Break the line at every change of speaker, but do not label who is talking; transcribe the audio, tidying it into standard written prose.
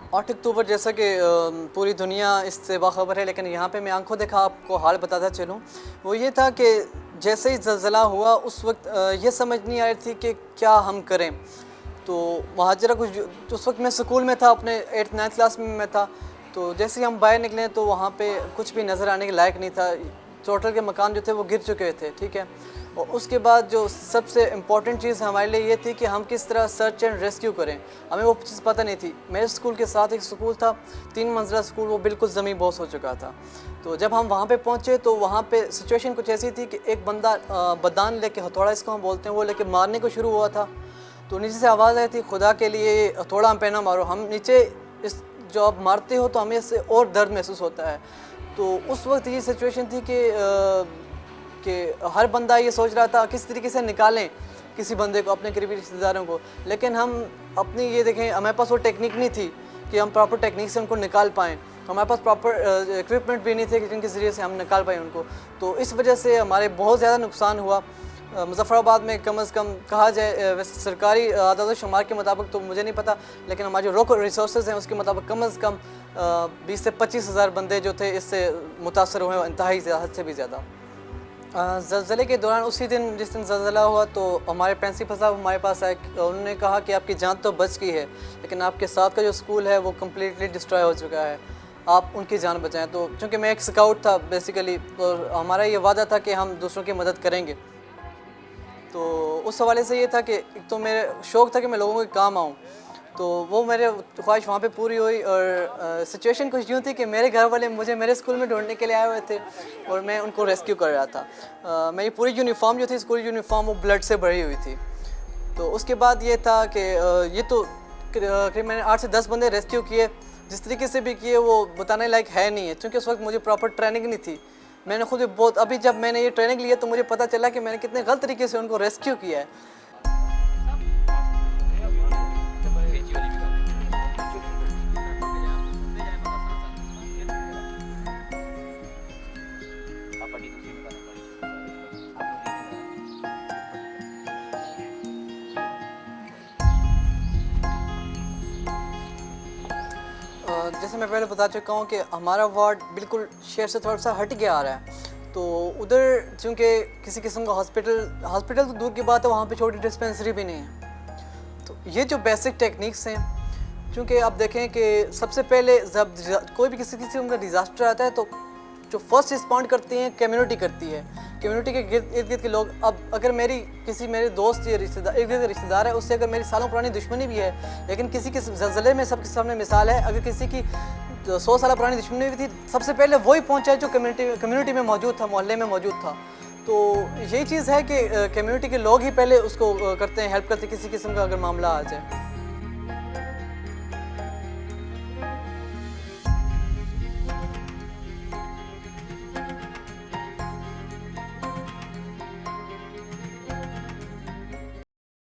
8 अक्टूबर जैसा कि पूरी दुनिया इससे बाखबर है, लेकिन यहाँ पे मैं आंखों देखा आपको हाल बताता चलूँ। वो ये था कि जैसे ही ज़लज़ला हुआ उस वक्त ये समझ नहीं आ रही थी कि क्या हम करें। तो महाजरा कुछ उस वक्त मैं स्कूल में था, अपने 8th 9th क्लास में मैं था। तो जैसे ही हम बाहर निकले तो वहाँ पे कुछ भी नज़र आने के लायक नहीं था। होटल के मकान जो थे वो गिर चुके थे, ठीक है। और उसके बाद जो सबसे इम्पॉर्टेंट चीज़ हमारे लिए ये थी कि हम किस तरह सर्च एंड रेस्क्यू करें। हमें वो चीज़ पता नहीं थी। मेरे स्कूल के साथ एक स्कूल था, 3 मंजिला स्कूल, वो बिल्कुल ज़मीन बोस हो चुका था। तो जब हम वहाँ पे पहुँचे तो वहाँ पे सिचुएशन कुछ ऐसी थी कि एक बंदा बदान लेके, हथौड़ा इसको हम बोलते हैं, वो लेके मारने को शुरू हुआ था। तो नीचे से आवाज़ आई थी, खुदा के लिए हथौड़ा हम पे ना मारो। हम नीचे इस जो आप मारते हो तो हमें इससे और दर्द महसूस होता है। तो उस वक्त ये सिचुएशन थी कि हर बंदा ये सोच रहा था किस तरीके से निकालें किसी बंदे को, अपने करीबी रिश्तेदारों को। लेकिन हम अपनी ये देखें, हमारे पास वो टेक्निक नहीं थी कि हम प्रॉपर टेक्निक से उनको निकाल पाएँ। हमारे पास प्रॉपर इक्विपमेंट भी नहीं थे कि जिनके ज़रिए से हम निकाल पाएँ उनको। तो इस वजह से हमारे बहुत ज़्यादा नुकसान हुआ। मुज़फ़्फ़राबाद में कम से कम कहा जाए, वैसे सरकारी आदाद शुमार के मुताबिक तो मुझे नहीं पता, लेकिन हमारे जो लोकल रिसोर्सेज हैं उसके मुताबिक कम से कम 20 से 25 हज़ार बंदे जो थे इससे मुतासर हुए, इंतहाई हद से भी ज़्यादा। ज़लज़ले के दौरान उसी दिन जिस दिन ज़लज़ला हुआ तो हमारे प्रिंसिपल साहब हमारे पास आए। उन्होंने कहा कि आपकी जान तो बच गई है, लेकिन आपके साथ का जो स्कूल है वो कम्प्लीटली डिस्ट्रॉय हो चुका है, आप उनकी जान बचाएं। तो चूँकि मैं एक स्काउट था बेसिकली, और हमारा ये वादा था कि हम दूसरों की मदद करेंगे। तो उस हवाले से ये था कि एक तो मेरे शौक़ था कि मैं लोगों के काम आऊँ, तो वो मेरे ख्वाहिश वहाँ पे पूरी हुई। और सिचुएशन कुछ यूँ थी कि मेरे घर वाले मुझे मेरे स्कूल में ढूंढने के लिए आए हुए थे और मैं उनको रेस्क्यू कर रहा था। मेरी पूरी यूनिफॉर्म जो थी, स्कूल यूनिफॉर्म, वो ब्लड से भरी हुई थी। तो उसके बाद ये था कि ये तो करीब मैंने 8 से 10 बंदे रेस्क्यू किए। जिस तरीके से भी किए वो बताने लायक है नहीं है, क्योंकि उस वक्त मुझे प्रॉपर ट्रेनिंग नहीं थी। मैंने खुद भी बहुत, अभी जब मैंने ये ट्रेनिंग ली है तो मुझे पता चला कि मैंने कितने गलत तरीके से उनको रेस्क्यू किया है। जैसे मैं पहले बता चुका हूँ कि हमारा वार्ड बिल्कुल शहर से थोड़ा सा हट के आ रहा है। तो उधर चूँकि किसी किस्म का हॉस्पिटल तो दूर की बात है, वहाँ पे छोटी डिस्पेंसरी भी नहीं है। तो ये जो बेसिक टेक्निक्स हैं, चूँकि आप देखें कि सबसे पहले जब कोई भी किसी किस्म का डिज़ास्टर आता है तो जो फर्स्ट रिस्पॉन्ड करती हैं कम्युनिटी करती है, कम्युनिटी के इर्द गिर्द के लोग। अब अगर मेरे दोस्त या रिश्तेदार, इर्द गिर्द रिश्तेदार है, उससे अगर मेरी सालों पुरानी दुश्मनी भी है, लेकिन किसी के ज़लज़ले में सबके सामने मिसाल है, अगर किसी की 100 साल पुरानी दुश्मनी भी थी, सबसे पहले वही पहुंचा जो कम्युनिटी में मौजूद था, मोहल्ले में मौजूद था। तो यही चीज़ है कि कम्युनिटी के लोग ही पहले उसको करते हैं, हेल्प करते हैं किसी किस्म का अगर मामला आ जाए।